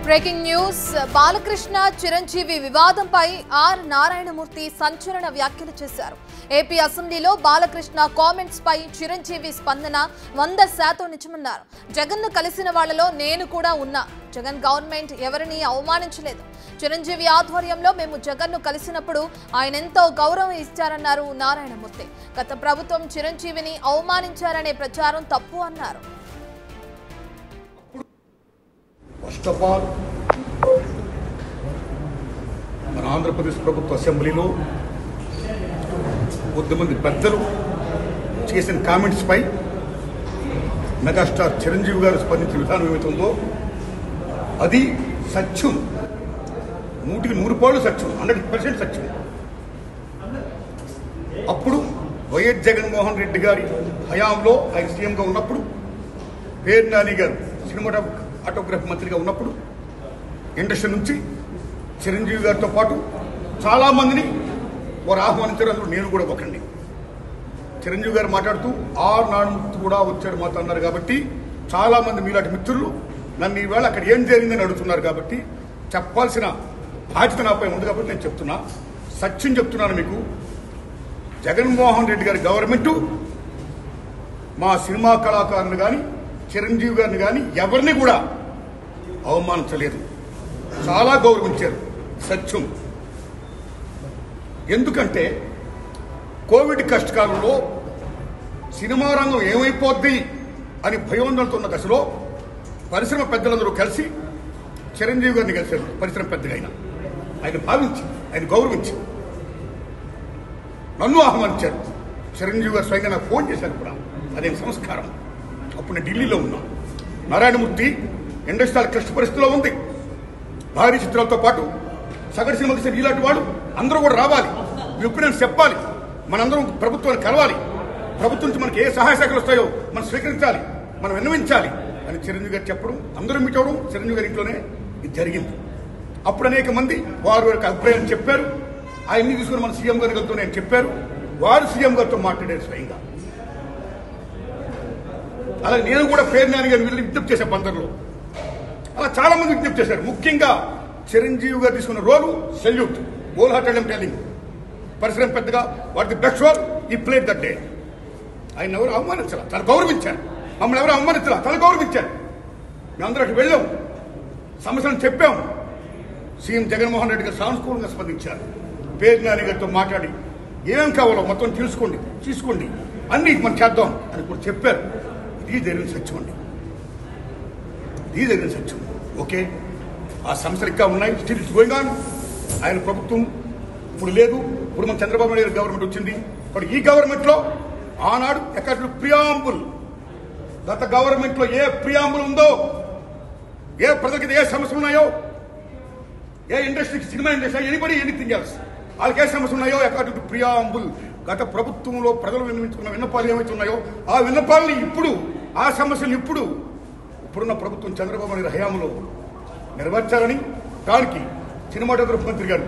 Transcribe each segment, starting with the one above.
Breaking news Balakrishna Chiranjeevi వివాదంపై are Narayanamurthy సంచలన వ్యాఖ్యలు చేశారు. ఏపీ అసెంబ్లీలో బాలకృష్ణ కామెంట్స్ పై చిరంజీవి స్పందన 100% నిజమన్నారు. జగన్ను కలిసిన వాళ్లలో నేను కూడా ఉన్నా. జగన్ గవర్నమెంట్ ఎవరిని అవమానించలేదు. చిరంజీవి ఆధ్వర్యంలో మేము జగన్ను కలిసినప్పుడు ఆయన ఎంతో గౌరవం ఇచ్చారన్నారు నారాయణమూర్తి. గత ప్రభుత్వం చిరంజీవిని అవమానించారనే ప్రచారం తప్పు అన్నారు. ఫస్ట్ ఆఫ్ ఆల్ మన ఆంధ్రప్రదేశ్ ప్రభుత్వ అసెంబ్లీలో కొద్దిమంది పెద్దలు చేసిన కామెంట్స్ పై మెగాస్టార్ చిరంజీవి గారు స్పందించిన విధానం ఏమవుతుందో అది సత్యం, 100% సత్యం, 100% సత్యం. అప్పుడు వైఎస్ జగన్మోహన్ రెడ్డి గారి హయాంలో ఆయన సీఎంగా ఉన్నప్పుడు, పేరు నాని గారు సినిమాటోగ్రఫీ మంత్రిగా ఉన్నప్పుడు ఇండస్ట్రీ నుంచి చిరంజీవి గారితో పాటు చాలామందిని వారు ఆహ్వానించారు. అందులో నేను కూడా ఒకరిని. చిరంజీవి గారు మాట్లాడుతూ ఆర్ నారాయణమూర్తి కూడా వచ్చాడు మాతో అన్నారు. కాబట్టి చాలామంది మీలాంటి మిత్రులు నన్ను ఈవేళ అక్కడ ఏం జరిగిందని అడుగుతున్నారు. కాబట్టి చెప్పాల్సిన బాధ్యత నాపై ఉంది. కాబట్టి నేను చెప్తున్నా, సత్యం చెప్తున్నాను మీకు. జగన్మోహన్ రెడ్డి గారి గవర్నమెంటు మా సినిమా కళాకారులు కానీ చిరంజీవి గారిని కానీ ఎవరిని కూడా అవమానించలేదు, చాలా గౌరవించారు. సత్యం. ఎందుకంటే కోవిడ్ కష్టకాలంలో సినిమా రంగం ఏమైపోద్ది అని భయోందనతో ఉన్న దశలో పరిశ్రమ పెద్దలందరూ కలిసి చిరంజీవి గారిని కలిశారు. పరిశ్రమ పెద్దగా ఆయన భావించి, ఆయన గౌరవించి నన్ను ఆహ్వానించారు. చిరంజీవి గారు స్వయంగా నాకు ఫోన్ చేశారు కూడా. అదేం సంస్కారం. అప్పుడు నేను ఢిల్లీలో ఉన్నా. నారాయణమూర్తి ఇండస్ట్రీ క్లిష్ట పరిస్థితిలో ఉంది. భారీ చిత్రాలతో పాటు సగటు సినిమా తీసిన ఇలాంటి వాడు అందరూ కూడా రావాలి, మీ ఒపీనియన్స్ చెప్పాలి, మనందరం ప్రభుత్వాన్ని కలవాలి, ప్రభుత్వం నుంచి మనకి ఏ సహాయ శాఖలు వస్తాయో మనం స్వీకరించాలి, మనం విన్నవించాలి అని చిరంజీవి గారు చెప్పడం, అందరూ మీట్ అవ్వడం చిరంజీవి గారి ఇంట్లోనే ఇది జరిగింది. అప్పుడు అనేక మంది వారి యొక్క అభిప్రాయం చెప్పారు. ఆయన్ని తీసుకుని మన సీఎం గారి గారితో నేను చెప్పారు. వారు సీఎం గారితో మాట్లాడారు స్వయంగా. అలాగే నేను కూడా పేరు నాని గారిని వెళ్ళి విజ్ఞప్తి చేశాను బందర్లో. అలా చాలా మంది విజ్ఞప్తి చేశారు. ముఖ్యంగా చిరంజీవి గారు తీసుకున్న రోలు సెల్యూట్, హోల్ హార్టెడ్ టెలింగ్. పరిశ్రమ పెద్దగా వాటి బెస్ట్ రోల్ ఈ ప్లేడ్ దట్ డే. ఆయన ఎవరు అవమానించాల, తను గౌరవించారు. మమ్మల్ని ఎవరు అవమానించాల, తను గౌరవించారు. మేమందరూ అటు వెళ్ళాం, సమస్యలను చెప్పాం. సీఎం జగన్మోహన్ రెడ్డి గారు సానుకూలంగా స్పందించారు. పేరు నాని గారితో మాట్లాడి ఏం కావాలో మొత్తం తీసుకోండి, అన్ని మనం చేద్దాం అని కూడా చెప్పారు. ఇది జరిగిన సత్యం అండి, ఇది జరిగిన సత్యం. ఓకే, ఆ సమస్యలు ఇంకా ఉన్నాయి, స్టిల్ ఇట్స్ గోయింగ్ ఆన్. ఆయన ప్రభుత్వం ఇప్పుడు లేదు. ఇప్పుడు మన చంద్రబాబు నాయుడు గవర్నమెంట్ వచ్చింది. ఇప్పుడు ఈ గవర్నమెంట్లో ఆనాడు ఎక్కడ ప్రియాంబుల్, గత గవర్నమెంట్లో ఏ ప్రియాంబుల్ ఉందో, ఏ ప్రజలకి ఏ సమస్యలు ఉన్నాయో, ఏ ఇండస్ట్రీకి, సినిమా ఇండస్ట్రీ, ఎనీథింగ్ ఎల్స్, వాళ్ళకి ఏ సమస్యలు ఉన్నాయో అకార్డింగ్ టు ప్రియాంబుల్ గత ప్రభుత్వంలో ప్రజలు విన్నవించుకున్న విన్నపాలు ఏమైతే ఉన్నాయో ఆ విన్నపాలని ఇప్పుడు, ఆ సమస్యలు ఇప్పుడున్న ప్రభుత్వం చంద్రబాబు నాయుడు హయాంలో నెరవేర్చాలని, దానికి సినిమాటోగ్రఫీ మంత్రి గారు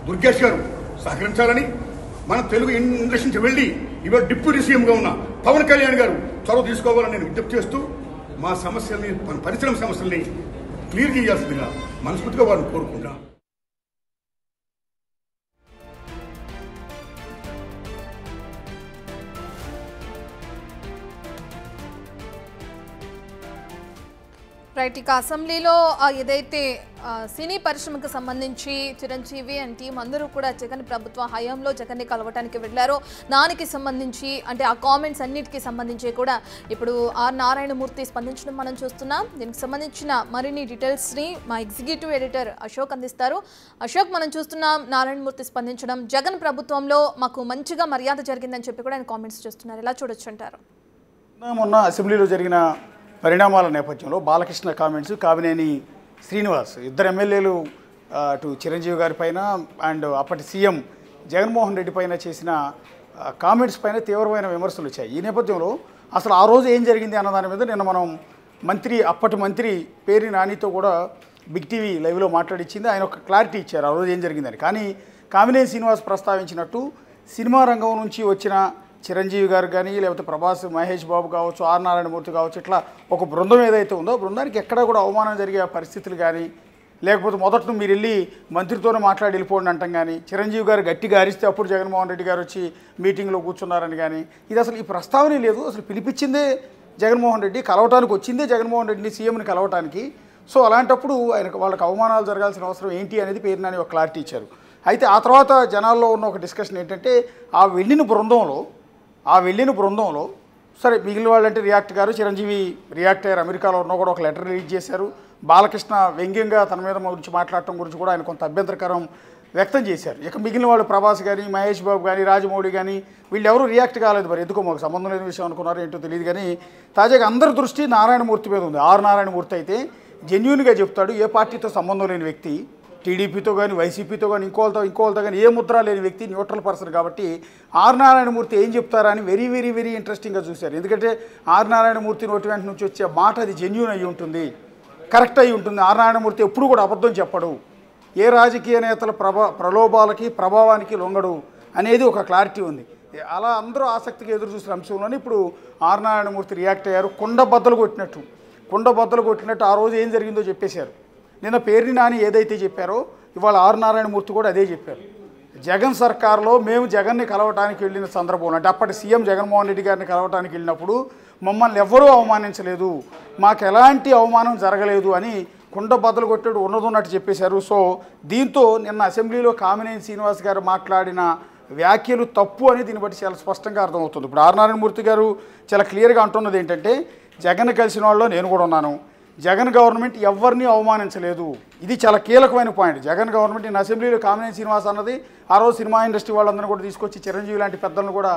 దుర్గేష్ గారు సహకరించాలని, మన తెలుగు ఇండస్ట్రీ నుంచి వెళ్ళి ఇవాళ డిప్యూటీ సీఎంగా ఉన్న పవన్ కళ్యాణ్ గారు చొరవ తీసుకోవాలని నేను విజ్ఞప్తి చేస్తూ మా సమస్యల్ని, మన పరిశ్రమ సమస్యల్ని క్లియర్ చేయాల్సిందిగా మనస్ఫూర్తిగా వారిని కోరుకుంటున్నాను. రైట్, ఇక అసెంబ్లీలో ఏదైతే సినీ పరిశ్రమకు సంబంధించి చిరంజీవి అండ్ టీం అందరూ కూడా జగన్ ప్రభుత్వ హయాంలో జగన్ని కలవటానికి వెళ్ళారో దానికి సంబంధించి, అంటే ఆ కామెంట్స్ అన్నిటికీ సంబంధించి కూడా ఇప్పుడు ఆర్ నారాయణమూర్తి స్పందించడం మనం చూస్తున్నాం. దీనికి సంబంధించిన మరిన్ని డీటెయిల్స్ని మా ఎగ్జిక్యూటివ్ ఎడిటర్ అశోక్ అందిస్తారు. అశోక్, మనం చూస్తున్నాం నారాయణమూర్తి స్పందించడం, జగన్ ప్రభుత్వంలో మాకు మంచిగా మర్యాద జరిగిందని చెప్పి కూడా ఆయన కామెంట్స్ చేస్తున్నారు. ఎలా చూడొచ్చు అంటారు? మొన్న అసెంబ్లీలో జరిగిన పరిణామాల నేపథ్యంలో బాలకృష్ణ కామెంట్స్, కామినేని శ్రీనివాస్ ఇద్దరు ఎమ్మెల్యేలు అటు చిరంజీవి గారి పైన అండ్ అప్పటి సీఎం జగన్మోహన్ రెడ్డి పైన చేసిన కామెంట్స్ పైన తీవ్రమైన విమర్శలు వచ్చాయి. ఈ నేపథ్యంలో అసలు ఆ రోజు ఏం జరిగింది అన్న దాని మీద నిన్న మనం అప్పటి మంత్రి పేరు నానితో కూడా బిగ్ టీవీ లైవ్లో మాట్లాడించింది. ఆయన ఒక క్లారిటీ ఇచ్చారు ఆ రోజు ఏం జరిగిందని. కానీ కామినేని శ్రీనివాస్ ప్రస్తావించినట్టు సినిమా రంగం నుంచి వచ్చిన చిరంజీవి గారు కానీ లేకపోతే ప్రభాస్ మహేష్ బాబు కావచ్చు, ఆర్ నారాయణమూర్తి కావచ్చు, ఇట్లా ఒక బృందం ఏదైతే ఉందో బృందానికి ఎక్కడా కూడా అవమానం జరిగే పరిస్థితులు కానీ, లేకపోతే మొదట మీరు వెళ్ళి మంత్రితోనే మాట్లాడి వెళ్ళిపోండి అంటాం కానీ, చిరంజీవి గారు గట్టిగా అరిస్తే అప్పుడు జగన్మోహన్ రెడ్డి గారు వచ్చి మీటింగ్లో కూర్చున్నారని కానీ, ఇది అసలు ఈ ప్రస్తావనే లేదు. అసలు పిలిపించిందే జగన్మోహన్ రెడ్డి, కలవటానికి వచ్చిందే జగన్మోహన్ రెడ్డిని సీఎంని కలవటానికి. సో అలాంటప్పుడు వాళ్ళకి అవమానాలు జరగాల్సిన అవసరం ఏంటి అనేది పేరునాని ఒక క్లారిటీ ఇచ్చారు. అయితే ఆ తర్వాత జనాల్లో ఉన్న ఒక డిస్కషన్ ఏంటంటే ఆ వెళ్ళిన బృందంలో సరే మిగిలిన వాళ్ళంటే రియాక్ట్ గారు, చిరంజీవి రియాక్ట్ అయ్యారు. అమెరికాలో ఉన్న కూడా ఒక లెటర్ రిలీజ్ చేశారు. బాలకృష్ణ వ్యంగ్యంగా తన మీద గురించి మాట్లాడటం గురించి కూడా ఆయన కొంత అభ్యంతరకరం వ్యక్తం చేశారు. ఇక మిగిలిన వాళ్ళు ప్రభాస్ కానీ, మహేష్ బాబు కానీ, రాజమౌళి కానీ వీళ్ళు ఎవరు రియాక్ట్ కాలేదు. మరి ఎందుకో మాకు సంబంధం లేని విషయం అనుకున్నారో ఏంటో తెలియదు. కానీ తాజాగా అందరి దృష్టి నారాయణమూర్తి మీద ఉంది. ఆర్ నారాయణమూర్తి అయితే జెన్యూన్గా చెప్తాడు. ఏ పార్టీతో సంబంధం లేని వ్యక్తి, టీడీపీతో కానీ, వైసీపీతో కానీ, ఇంకోళ్ళతో కానీ ఏ ముద్ర లేని వ్యక్తి, న్యూట్రల్ పర్సన్. కాబట్టి ఆర్ నారాయణమూర్తి ఏం చెప్తారా అని వెరీ వెరీ వెరీ ఇంట్రెస్టింగ్గా చూశారు. ఎందుకంటే ఆర్ నారాయణమూర్తి నోటి వెంట నుంచి వచ్చే మాట అది జెన్యూన్ అయ్యి ఉంటుంది, కరెక్ట్ అయి ఉంటుంది. ఆర్ నారాయణమూర్తి ఎప్పుడు కూడా అబద్ధం చెప్పడు, ఏ రాజకీయ నేతల ప్రలోభాలకి ప్రభావానికి లొంగడు అనేది ఒక క్లారిటీ ఉంది. అలా అందరూ ఆసక్తిగా ఎదురు చూసిన అంశంలోనే ఇప్పుడు ఆర్ నారాయణమూర్తి రియాక్ట్ అయ్యారు. కుండ బద్దలు కొట్టినట్టు ఆ రోజు ఏం జరిగిందో చెప్పేశారు. నిన్న పేర్ని నాని ఏదైతే చెప్పారో ఇవాళ ఆర్ నారాయణమూర్తి కూడా అదే చెప్పారు. జగన్ సర్కార్లో మేము జగన్ని కలవటానికి వెళ్ళిన సందర్భంలో, అంటే అప్పటి సీఎం జగన్మోహన్ రెడ్డి గారిని కలవటానికి వెళ్ళినప్పుడు మమ్మల్ని ఎవ్వరూ అవమానించలేదు, మాకు ఎలాంటి అవమానం జరగలేదు అని కుండ బద్దలు కొట్టాడు ఉన్నట్టు చెప్పేశారు. సో దీంతో నిన్న అసెంబ్లీలో కామినేని శ్రీనివాస్ గారు మాట్లాడిన వ్యాఖ్యలు తప్పు అని దీన్ని బట్టి చాలా స్పష్టంగా అర్థమవుతుంది. ఇప్పుడు ఆర్ నారాయణమూర్తి గారు చాలా క్లియర్గా అంటున్నది ఏంటంటే, జగన్ కలిసిన వాళ్ళలో నేను కూడా ఉన్నాను, జగన్ గవర్నమెంట్ ఎవరిని అవమానించలేదు. ఇది చాలా కీలకమైన పాయింట్. జగన్ గవర్నమెంట్ నేను అసెంబ్లీలో కామినేని శ్రీనివాస్ అన్నది ఆ రోజు సినిమా ఇండస్ట్రీ వాళ్ళందరూ కూడా తీసుకొచ్చి చిరంజీవి లాంటి పెద్దలను కూడా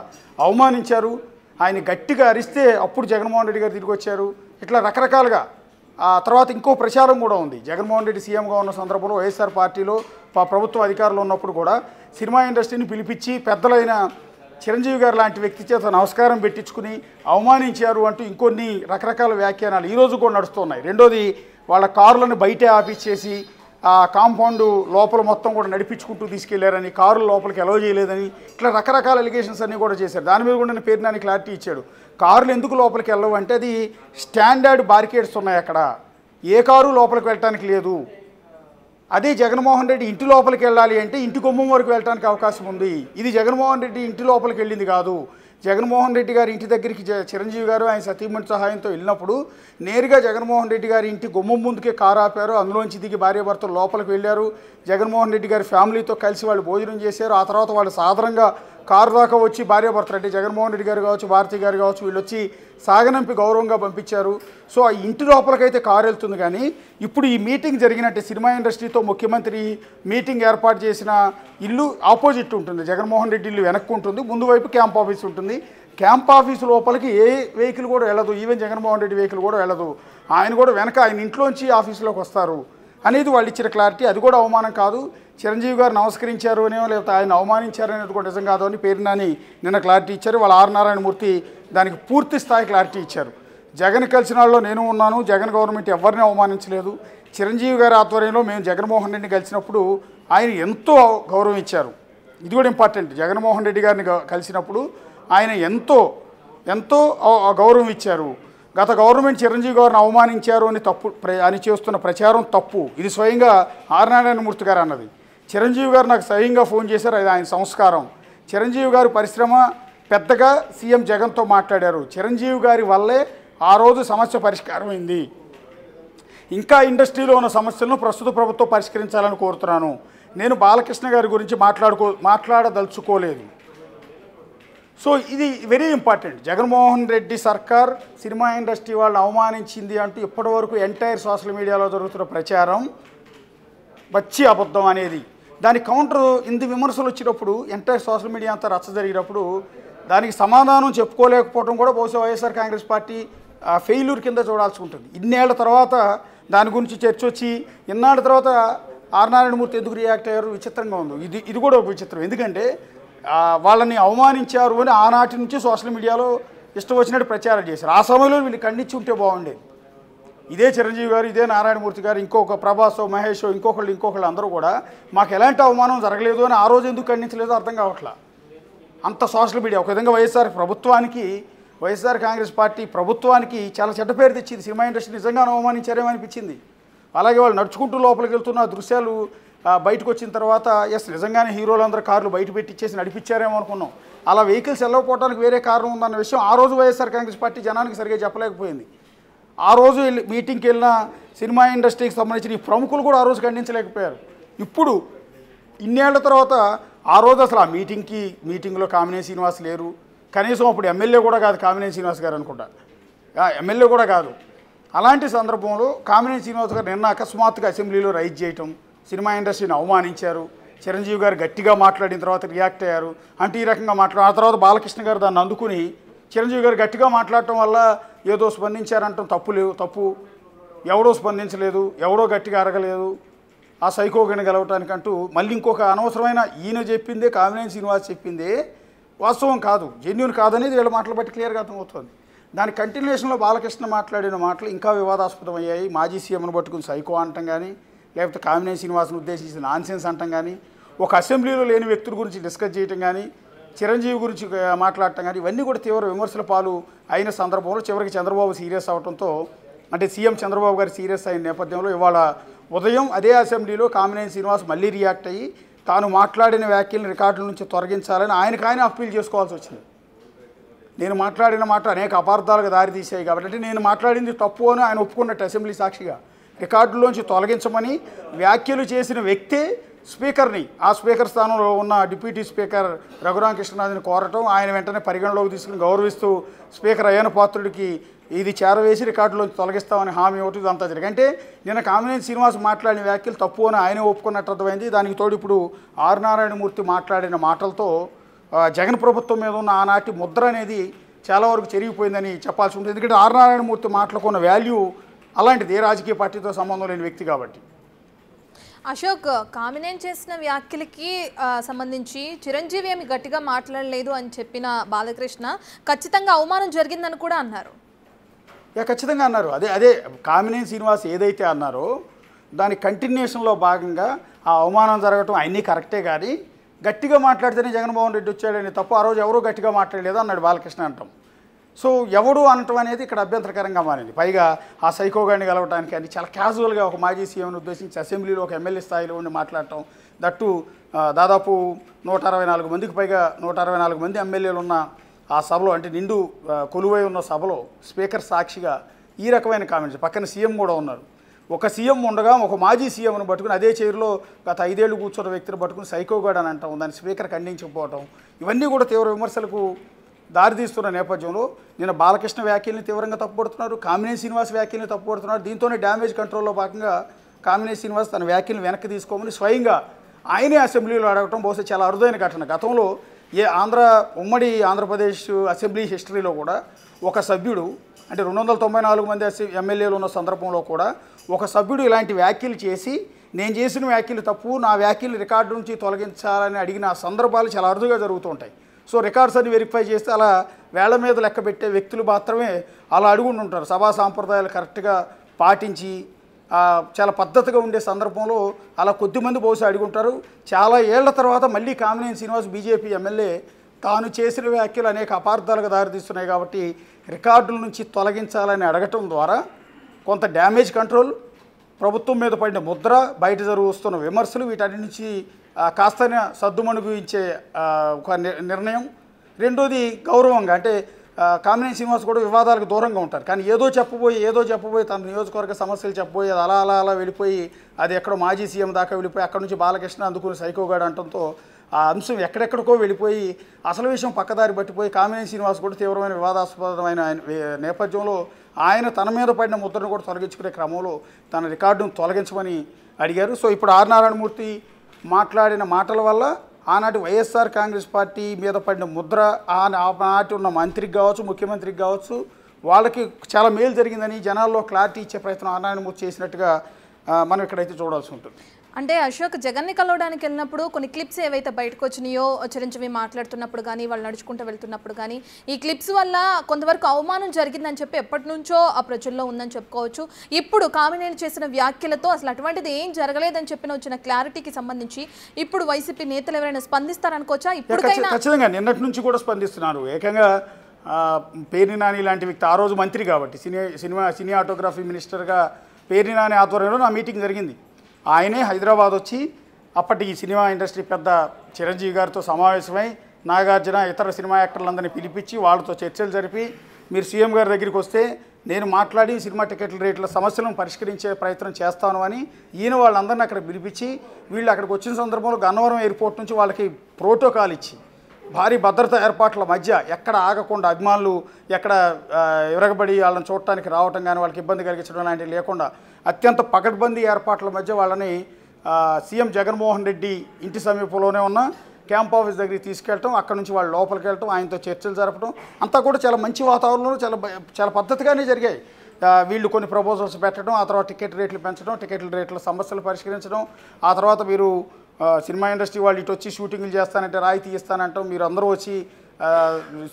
అవమానించారు. ఆయన గట్టిగా అరిస్తే అప్పుడు జగన్మోహన్ రెడ్డి గారు తిరిగి వచ్చారు. ఇట్లా రకరకాలుగా ఆ తర్వాత ఇంకో ప్రచారం కూడా ఉంది. జగన్మోహన్ రెడ్డి సీఎంగా ఉన్న సందర్భంలో వైఎస్ఆర్ పార్టీలో ప్రభుత్వ అధికారులు ఉన్నప్పుడు కూడా సినిమా ఇండస్ట్రీని పిలిపించి పెద్దలైన చిరంజీవి గారు లాంటి వ్యక్తి చేత నమస్కారం పెట్టించుకుని అవమానించారు అంటూ ఇంకొన్ని రకరకాల వ్యాఖ్యానాలు ఈరోజు కూడా నడుస్తున్నాయి. రెండోది వాళ్ళ కారులను బయటే ఆపిచ్చేసి ఆ కాంపౌండ్ లోపల మొత్తం కూడా నడిపించుకుంటూ తీసుకెళ్లారని, కారుల లోపలికి అలౌ చేయలేదని, ఇట్లా రకరకాల ఎలిగేషన్స్ అన్నీ కూడా చేశారు. దాని మీద కూడా నేను పేరునాని క్లారిటీ ఇచ్చాడు. కార్లు ఎందుకు లోపలికి వెళ్ళవు అంటే అది స్టాండర్డ్ బారికేడ్స్ ఉన్నాయి, అక్కడ ఏ కారు లోపలికి వెళ్ళటానికి లేదు. అదే జగన్మోహన్ రెడ్డి ఇంటి లోపలికి వెళ్ళాలి అంటే ఇంటి గుమ్మం వరకు వెళ్ళడానికి అవకాశం ఉంది. ఇది జగన్మోహన్ రెడ్డి ఇంటి లోపలికి వెళ్ళింది కాదు. జగన్మోహన్ రెడ్డి గారి ఇంటి దగ్గరికి చిరంజీవి గారు ఆయన సతీమణి సహాయంతో వెళ్ళినప్పుడు నేరుగా జగన్మోహన్ రెడ్డి గారి ఇంటి గుమ్మం ముందుకే కారు ఆపారు. అందులోంచి దిగి భార్యాభర్తలు లోపలికి వెళ్ళారు. జగన్మోహన్ రెడ్డి గారి ఫ్యామిలీతో కలిసి వాళ్ళు భోజనం చేశారు. ఆ తర్వాత వాళ్ళు సాధారణంగా కారు దాకా వచ్చి భార్యాభర్తలు అంటే జగన్మోహన్ రెడ్డి గారు కావచ్చు, భారతి గారు కావచ్చు, వీళ్ళు వచ్చి సాగనంపి గౌరవంగా పంపించారు. సో ఆ ఇంటి లోపలికైతే కారు వెళ్తుంది. కానీ ఇప్పుడు ఈ మీటింగ్ జరిగినట్టే సినిమా ఇండస్ట్రీతో ముఖ్యమంత్రి మీటింగ్ ఏర్పాటు చేసిన ఇల్లు ఆపోజిట్ ఉంటుంది. జగన్మోహన్ రెడ్డి ఇల్లు వెనక్కు ఉంటుంది, ముందు వైపు క్యాంప్ ఆఫీస్ ఉంటుంది. క్యాంప్ ఆఫీసు లోపలికి ఏ వెహికల్ కూడా వెళ్ళదు, ఈవెన్ జగన్మోహన్ రెడ్డి వెహికల్ కూడా వెళ్ళదు. ఆయన కూడా వెనక ఆయన ఇంట్లోంచి ఆఫీసులోకి వస్తారు అనేది వాళ్ళు ఇచ్చిన క్లారిటీ. అది కూడా అవమానం కాదు, చిరంజీవి గారు నమస్కరించారు అనేమో లేకపోతే ఆయన అవమానించారు అనేది కూడా నిజం కాదు అని పేరునాని నిన్న క్లారిటీ ఇచ్చారు. వాళ్ళ ఆర్ నారాయణమూర్తి దానికి పూర్తి స్థాయి క్లారిటీ ఇచ్చారు. జగన్ కలిసిన వాళ్ళలో నేను ఉన్నాను, జగన్ గవర్నమెంట్ ఎవరిని అవమానించలేదు. చిరంజీవి గారి ఆధ్వర్యంలో మేము జగన్మోహన్ రెడ్డిని కలిసినప్పుడు ఆయన ఎంతో గౌరవం ఇచ్చారు. ఇది కూడా ఇంపార్టెంట్. జగన్మోహన్ రెడ్డి గారిని కలిసినప్పుడు ఆయన ఎంతో గౌరవం ఇచ్చారు. గత గవర్నమెంట్ చిరంజీవి గారిని అవమానించారు అని అని చేస్తున్న ప్రచారం తప్పు. ఇది స్వయంగా ఆర్ నారాయణమూర్తి గారు అన్నది. చిరంజీవి గారు నాకు స్వయంగా ఫోన్ చేశారు, అది ఆయన సంస్కారం. చిరంజీవి గారు పరిశ్రమ పెద్దగా సీఎం జగన్తో మాట్లాడారు. చిరంజీవి గారి వల్లే ఆ రోజు సమస్య పరిష్కారమైంది. ఇంకా ఇండస్ట్రీలో ఉన్న సమస్యలను ప్రస్తుత ప్రభుత్వం పరిష్కరించాలని కోరుతున్నాను. నేను బాలకృష్ణ గారి గురించి మాట్లాడదలుచుకోలేదు. సో ఇది వెరీ ఇంపార్టెంట్. జగన్మోహన్ రెడ్డి సర్కార్ సినిమా ఇండస్ట్రీ వాళ్ళని అవమానించింది అంటూ ఇప్పటివరకు ఎంటైర్ సోషల్ మీడియాలో జరుగుతున్న ప్రచారం వచ్చి అబద్ధం అనేది. దాని కౌంటర్ ఇంది విమర్శలు వచ్చినప్పుడు ఎంటైర్ సోషల్ మీడియా అంతా రచ్చ జరిగినప్పుడు దానికి సమాధానం చెప్పుకోలేకపోవడం కూడా బహుశా వైఎస్ఆర్ కాంగ్రెస్ పార్టీ ఫెయిల్యూర్ కింద చూడాల్సి ఉంటుంది. ఇన్నేళ్ల తర్వాత దాని గురించి చర్చ వచ్చి ఇన్నాళ్ళ తర్వాత ఆర్ నారాయణమూర్తి ఎందుకు రియాక్ట్ అయ్యారు విచిత్రంగా ఉంది. ఇది కూడా ఒక విచిత్రం. ఎందుకంటే వాళ్ళని అవమానించారు అని ఆనాటి నుంచి సోషల్ మీడియాలో ఇష్టం వచ్చినట్టు ప్రచారం చేశారు. ఆ సమయంలో వీళ్ళు ఖండించి ఉంటే బాగుండేది. ఇదే చిరంజీవి గారు, ఇదే నారాయణమూర్తి గారు, ఇంకొక ప్రభాస్, మహేష్, ఇంకొకళ్ళు అందరూ కూడా మాకు ఎలాంటి అవమానం జరగలేదు అని ఆ రోజు ఎందుకు ఖండించలేదో అర్థం కావట్లా. అంత సోషల్ మీడియా ఒక విధంగా వైఎస్ఆర్ కాంగ్రెస్ పార్టీ ప్రభుత్వానికి చాలా చెడ్డ పేరు తెచ్చింది. సినిమా ఇండస్ట్రీ నిజంగా అవమానించారేమో అనిపించింది. అలాగే వాళ్ళు నడుచుకుంటూ లోపలికి వెళ్తున్న దృశ్యాలు బయటకు వచ్చిన తర్వాత నిజంగానే హీరోలందరూ కార్లు బయట పెట్టించేసి నడిపించారేమో అనుకున్నాం. అలా వెహికల్స్ వెళ్ళకపోవడానికి వేరే కారణం ఉందన్న విషయం ఆ రోజు వైఎస్ఆర్ కాంగ్రెస్ పార్టీ జనానికి సరిగ్గా చెప్పలేకపోయింది. ఆ రోజు మీటింగ్కి వెళ్ళిన సినిమా ఇండస్ట్రీకి సంబంధించిన ఈ ప్రముఖులు కూడా ఆ రోజు ఖండించలేకపోయారు. ఇప్పుడు ఇన్నేళ్ల తర్వాత ఆ రోజు అసలు ఆ మీటింగ్లో కామినేని శ్రీనివాస్ లేరు. కనీసం అప్పుడు ఎమ్మెల్యే కూడా కాదు కామినేని శ్రీనివాస్ గారు అనుకుంటా, ఎమ్మెల్యే కూడా కాదు. అలాంటి సందర్భంలో కామినేని శ్రీనివాస్ గారు నిన్న అకస్మాత్తుగా అసెంబ్లీలో రైజ్ చేయటం, సినిమా ఇండస్ట్రీని అవమానించారు. చిరంజీవి గారు గట్టిగా మాట్లాడిన తర్వాత రియాక్ట్ అయ్యారు. అంటే ఈ రకంగా ఆ తర్వాత బాలకృష్ణ గారు దాన్ని అందుకుని చిరంజీవి గారు గట్టిగా మాట్లాడటం వల్ల ఏదో స్పందించారంటాం తప్పు. ఎవడో స్పందించలేదు, ఎవడో గట్టిగా అరగలేదు ఆ సైకోగని గెలవటానికంటూ మళ్ళీ ఇంకొక అనవసరమైన ఈయన చెప్పిందే కామినేని శ్రీనివాస్ చెప్పిందే వాస్తవం కాదు, జెన్యూన్ కాదనేది వీళ్ళ మాటలు బట్టి క్లియర్గా అర్థమవుతుంది. దాని కంటిన్యూషన్లో బాలకృష్ణ మాట్లాడిన మాటలు ఇంకా వివాదాస్పదమయ్యాయి. మాజీ సీఎంను పట్టుకుని సైకో అంటాం కానీ, లేకపోతే కామినేని శ్రీనివాస్ను ఉద్దేశించి నాన్సెన్స్ అంటాం కానీ, ఒక అసెంబ్లీలో లేని వ్యక్తుల గురించి డిస్కస్ చేయటం కానీ, చిరంజీవి గురించి మాట్లాడటం కానీ, ఇవన్నీ కూడా తీవ్ర విమర్శల పాలు అయిన సందర్భంలో చివరికి చంద్రబాబు సీరియస్ అవడంతో, అంటే సీఎం చంద్రబాబు గారు సీరియస్ అయిన నేపథ్యంలో ఇవాళ ఉదయం అదే అసెంబ్లీలో కామినేని శ్రీనివాస్ మళ్ళీ రియాక్ట్ అయ్యి తాను మాట్లాడిన వ్యాఖ్యలను రికార్డుల నుంచి తొలగించాలని ఆయన అప్పీల్ చేసుకోవాల్సి వచ్చింది. నేను మాట్లాడిన మాట అనేక అపార్థాలకు దారితీసాయి కాబట్టి, అంటే నేను మాట్లాడింది తప్పు అని ఆయన ఒప్పుకున్నట్టు అసెంబ్లీ సాక్షిగా రికార్డులోంచి తొలగించమని వ్యాఖ్యలు చేసిన వ్యక్తే స్పీకర్ని, ఆ స్పీకర్ స్థానంలో ఉన్న డిప్యూటీ స్పీకర్ రఘురామకృష్ణరాజుని కోరటం, ఆయన వెంటనే పరిగణలోకి తీసుకుని గౌరవిస్తూ స్పీకర్ అయ్యన పాత్రుడికి ఇది చేరవేసి రికార్డులోంచి తొలగిస్తామని హామీ ఇవ్వటం ఇదంతా జరిగింది. అంటే నిన్న కామినేని శ్రీనివాస్ మాట్లాడిన వ్యాఖ్యలు తప్పు అని ఆయనే ఒప్పుకున్నట్టు అర్థమైంది. దానికి తోడు ఇప్పుడు ఆర్ నారాయణమూర్తి మాట్లాడిన మాటలతో జగన్ ప్రభుత్వం మీద ఉన్న ఆనాటి ముద్ర అనేది చాలా వరకు చెరిగిపోయిందని చెప్పాల్సి ఉంటుంది. ఎందుకంటే ఆర్ నారాయణమూర్తి మాటలకు ఉన్న వాల్యూ అలాంటిది, ఏ రాజకీయ పార్టీతో సంబంధం లేని వ్యక్తి కాబట్టి. అశోక్, కామినేని చేసిన వ్యాఖ్యలకి సంబంధించి చిరంజీవి ఏమి గట్టిగా మాట్లాడలేదు అని చెప్పిన బాలకృష్ణ ఖచ్చితంగా అవమానం జరిగిందని కూడా అన్నారు. ఖచ్చితంగా అన్నారు. అదే కామినేని శ్రీనివాస్ ఏదైతే అన్నారో దాని కంటిన్యూషన్లో భాగంగా ఆ అవమానం జరగటం అన్నీ కరెక్టే, కానీ గట్టిగా మాట్లాడితేనే జగన్మోహన్ రెడ్డి వచ్చాడని తప్పు ఆ రోజు ఎవరూ గట్టిగా మాట్లాడలేదు అన్నాడు బాలకృష్ణ అంటాం. సో ఎవడు అనటం అనేది ఇక్కడ అభ్యంతరకరంగా మారింది. పైగా ఆ సైకోగాన్ని గెలవడానికి అని చాలా క్యాజువల్గా ఒక మాజీ సీఎంను ఉద్దేశించి అసెంబ్లీలో ఒక ఎమ్మెల్యే స్థాయిలో ఉండి మాట్లాడటం, దట్టు దాదాపు 164 మందికి పైగా 164 మంది ఎమ్మెల్యేలు ఉన్న ఆ సభలో, అంటే నిండు కొలువై ఉన్న సభలో స్పీకర్ సాక్షిగా ఈ రకమైన కామెంట్స్, పక్కన సీఎం కూడా ఉన్నారు. ఒక సీఎం ఉండగా ఒక మాజీ సీఎంను పట్టుకుని అదే చైర్లో గత 5 ఏళ్ళు కూర్చున్న వ్యక్తిని పట్టుకుని సైకోగాడు అని అంటాం, దాన్ని స్పీకర్ ఖండించకపోవటం, ఇవన్నీ కూడా తీవ్ర విమర్శలకు దారితీస్తున్న నేపథ్యంలో నిన్న బాలకృష్ణ వ్యాఖ్యల్ని తీవ్రంగా తప్పుపడుతున్నారు, కామినేని శ్రీనివాస్ వ్యాఖ్యల్ని తప్పుపడుతున్నారు. దీంతోనే డ్యామేజ్ కంట్రోల్లో భాగంగా కామినేని శ్రీనివాస్ తన వ్యాఖ్యలను వెనక్కి తీసుకోమని స్వయంగా ఆయనే అసెంబ్లీలో అడగటం బహుశా చాలా అరుదైన ఘటన. గతంలో ఉమ్మడి ఆంధ్రప్రదేశ్ అసెంబ్లీ హిస్టరీలో కూడా ఒక సభ్యుడు, అంటే 294 మంది ఎమ్మెల్యేలు ఉన్న సందర్భంలో కూడా ఒక సభ్యుడు ఇలాంటి వ్యాఖ్యలు చేసి నేను చేసిన వ్యాఖ్యలు తప్పు, నా వ్యాఖ్యలు రికార్డు నుంచి తొలగించాలని అడిగిన సందర్భాలు చాలా అరుదుగా జరుగుతూ ఉంటాయి. సో రికార్డ్స్ అన్ని వెరిఫై చేస్తే అలా వేళ్ల మీద లెక్క పెట్టే వ్యక్తులు మాత్రమే అలా అడుగుంటుంటారు. సభా సాంప్రదాయాలు కరెక్ట్గా పాటించి చాలా పద్ధతిగా ఉండే సందర్భంలో అలా కొద్దిమంది బహుశా అడుగుంటారు. చాలా ఏళ్ల తర్వాత మళ్ళీ కామినేని శ్రీనివాస్ బీజేపీ ఎమ్మెల్యే తాను చేసిన వ్యాఖ్యలు అనేక అపార్థాలకు దారితీస్తున్నాయి కాబట్టి రికార్డుల నుంచి తొలగించాలని అడగటం ద్వారా కొంత డ్యామేజ్ కంట్రోల్, ప్రభుత్వం మీద పడిన ముద్ర, బయట జరుగుతున్న విమర్శలు, వీటన్నిటి నుంచి కాస్త సద్దుమణుగించే ఒక నిర్ణయం. రెండోది గౌరవంగా, అంటే కామినేని శ్రీనివాస్ కూడా వివాదాలకు దూరంగా ఉంటారు, కానీ ఏదో చెప్పబోయి తన నియోజకవర్గ సమస్యలు చెప్పబోయి అది అలా వెళ్ళిపోయి అది ఎక్కడో మాజీ సీఎం దాకా వెళ్ళిపోయి అక్కడ నుంచి బాలకృష్ణ అందుకుని సైకోగాడు అంటంతో ఆ అంశం ఎక్కడెక్కడికో వెళ్ళిపోయి అసలు విషయం పక్కదారి పట్టిపోయి కామినేని శ్రీనివాస్ కూడా తీవ్రమైన వివాదాస్పదమైన నేపథ్యంలో ఆయన తన మీద పడిన ముద్రను కూడా తొలగించుకునే క్రమంలో తన రికార్డును తొలగించమని అడిగారు. సో ఇప్పుడు ఆర్ నారాయణమూర్తి మాట్లాడిన మాటల వల్ల ఆనాటి వైఎస్ఆర్ కాంగ్రెస్ పార్టీ మీద పడిన ముద్ర, ఆనాటి ఉన్న మంత్రికి కావచ్చు, ముఖ్యమంత్రికి కావచ్చు, వాళ్ళకి చాలా మేలు జరిగిందని జనాల్లో క్లారిటీ ఇచ్చే ప్రయత్నం ఆర్ నారాయణమూర్తి చేసినట్టుగా మనం ఇక్కడైతే చూడాల్సి ఉంటుంది. అంటే అశోక్ జగన్ని కలవడానికి వెళ్ళినప్పుడు కొన్ని క్లిప్స్ ఏవైతే బయటకు వచ్చినాయో చిరంజీవి మాట్లాడుతున్నప్పుడు కానీ వాళ్ళు నడుచుకుంటూ వెళ్తున్నప్పుడు కానీ ఈ క్లిప్స్ వల్ల కొంతవరకు అవమానం జరిగిందని చెప్పి ఎప్పటి నుంచో ఆ ప్రజల్లో ఉందని చెప్పుకోవచ్చు. ఇప్పుడు కామినేని చేసిన వ్యాఖ్యలతో అసలు అటువంటిది ఏం జరగలేదని చెప్పిన వచ్చిన క్లారిటీకి సంబంధించి ఇప్పుడు వైసీపీ నేతలు ఎవరైనా స్పందిస్తారనుకోవచ్చా? ఇప్పటికైనా ఖచ్చితంగా నిన్నటి నుంచి కూడా స్పందిస్తున్నారు. ఏకంగా పేర్ని నాని లాంటి వ్యక్తి ఆ రోజు మంత్రి కాబట్టి సినీ ఆటోగ్రఫీ మినిస్టర్గా పేర్ని నాని ఆధ్వర్యంలో నా మీటింగ్ జరిగింది. ఆయనే హైదరాబాద్ వచ్చి అప్పటి సినిమా ఇండస్ట్రీ పెద్ద చిరంజీవి గారితో సమావేశమై నాగార్జున ఇతర సినిమా యాక్టర్లందరినీ పిలిపించి వాళ్ళతో చర్చలు జరిపి మీరు సీఎం గారి దగ్గరికి వస్తే నేను మాట్లాడి సినిమా టికెట్ల రేట్ల సమస్యలను పరిష్కరించే ప్రయత్నం చేస్తాను అని ఈయన వాళ్ళందరినీ అక్కడ పిలిపించి వీళ్ళు అక్కడికి వచ్చిన సందర్భంలో గన్నవరం ఎయిర్పోర్ట్ నుంచి వాళ్ళకి ప్రోటోకాల్ ఇచ్చి భారీ భద్రతా ఏర్పాట్ల మధ్య ఎక్కడ ఆగకుండా అభిమానులు ఎక్కడ విరగబడి వాళ్ళని చూడటానికి రావటం కానీ వాళ్ళకి ఇబ్బంది కలిగించడం లాంటివి లేకుండా అత్యంత పకడ్బందీ ఏర్పాట్ల మధ్య వాళ్ళని సీఎం జగన్మోహన్ రెడ్డి ఇంటి సమీపంలోనే ఉన్న క్యాంప్ ఆఫీస్ దగ్గరికి తీసుకెళ్ళటం, అక్కడ నుంచి వాళ్ళు లోపలికి వెళ్ళటం, ఆయనతో చర్చలు జరపడం అంతా కూడా చాలా మంచి వాతావరణంలో చాలా పద్ధతిగానే జరిగాయి. వీళ్ళు కొన్ని ప్రపోజల్స్ పెట్టడం, ఆ తర్వాత టికెట్ రేట్లు పెంచడం, టికెట్ల రేట్ల సమస్యలు పరిష్కరించడం, ఆ తర్వాత మీరు సినిమా ఇండస్ట్రీ వాళ్ళు ఇటు వచ్చి షూటింగ్లు చేస్తానంటే రాయితీ ఇస్తానంటాం, మీరు అందరూ వచ్చి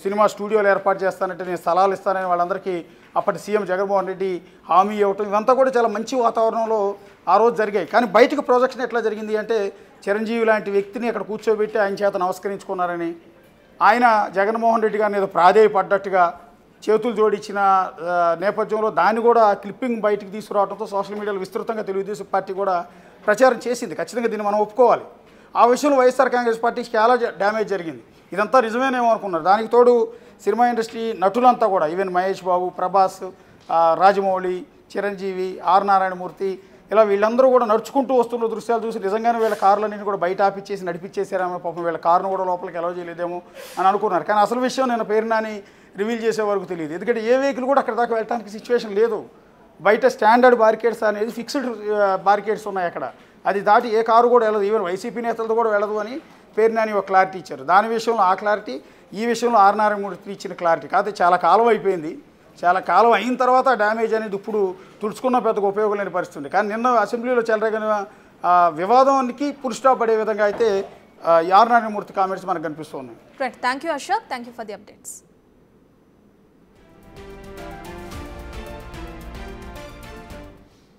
సినిమా స్టూడియోలు ఏర్పాటు చేస్తానంటే నేను స్థలాలు ఇస్తానని వాళ్ళందరికీ అప్పటి సీఎం జగన్మోహన్ రెడ్డి హామీ ఇవ్వటం, ఇవంతా కూడా చాలా మంచి వాతావరణంలో ఆ రోజు జరిగాయి. కానీ బయటకు ప్రొజెక్షన్ ఎట్లా జరిగింది అంటే చిరంజీవి లాంటి వ్యక్తిని అక్కడ కూర్చోబెట్టి ఆయన చేత నమస్కరించుకున్నారని, ఆయన జగన్మోహన్ రెడ్డి గారిని ఏదో ప్రాధేయపడ్డట్టుగా చేతులు జోడించిన నేపథ్యంలో దాన్ని కూడా క్లిప్పింగ్ బయటికి తీసుకురావడంతో సోషల్ మీడియాలో విస్తృతంగా తెలుగుదేశం పార్టీ కూడా ప్రచారం చేసింది. ఖచ్చితంగా దీన్ని మనం ఒప్పుకోవాలి. ఆ విషయంలో వైఎస్ఆర్ కాంగ్రెస్ పార్టీకి చాలా డ్యామేజ్ జరిగింది. ఇదంతా నిజమేనేమో అనుకున్నారు. దానికి తోడు సినిమా ఇండస్ట్రీ నటులంతా కూడా ఈవెన్ మహేష్ బాబు, ప్రభాస్, రాజమౌళి, చిరంజీవి, ఆర్ నారాయణమూర్తి ఇలా వీళ్ళందరూ కూడా నడుచుకుంటూ వస్తున్న దృశ్యాలు చూసి నిజంగానే వీళ్ళ కార్లన్నీ కూడా బయట ఆపిచ్చేసి నడిపించేసారేమో, పాపం వీళ్ళ కారును కూడా లోపలికి అలౌ చేయలేదేమో అని అనుకున్నారు. కానీ అసలు విషయం నేను పేరు నాని రివీల్ చేసే వరకు తెలియదు. ఎందుకంటే ఏ వెహికల్ కూడా అక్కడ దాకా వెళ్ళడానికి సిచ్యువేషన్ లేదు. బయట స్టాండర్డ్ బారికేడ్స్ అనేది ఫిక్స్డ్ బారికేడ్స్ ఉన్నాయి అక్కడ, అది దాటి ఏ కారు కూడా వెళ్ళదు, ఈవెన్ వైసీపీ నేతలతో కూడా వెళ్ళదు అని పేరు నాని ఒక క్లారిటీ ఇచ్చారు. దాని విషయంలో ఆ క్లారిటీ, ఈ విషయంలో ఆర్ నారాయణమూర్తి ఇచ్చిన క్లారిటీ. కాకపోతే చాలా కాలం అయిపోయింది. చాలా కాలం అయిన తర్వాత డ్యామేజ్ అనేది ఇప్పుడు తుడుచుకున్న పెద్దగా ఉపయోగం లేని పరిస్థితి ఉంది. కానీ నిన్న అసెంబ్లీలో చెలరేగిన వివాదానికి ఫుల్ స్టాప్ పడే విధంగా అయితే ఆర్ నారాయణమూర్తి కామెంట్స్ మనకు కనిపిస్తూ ఉన్నాయి. Right, thank you Ashok, thank you for the updates.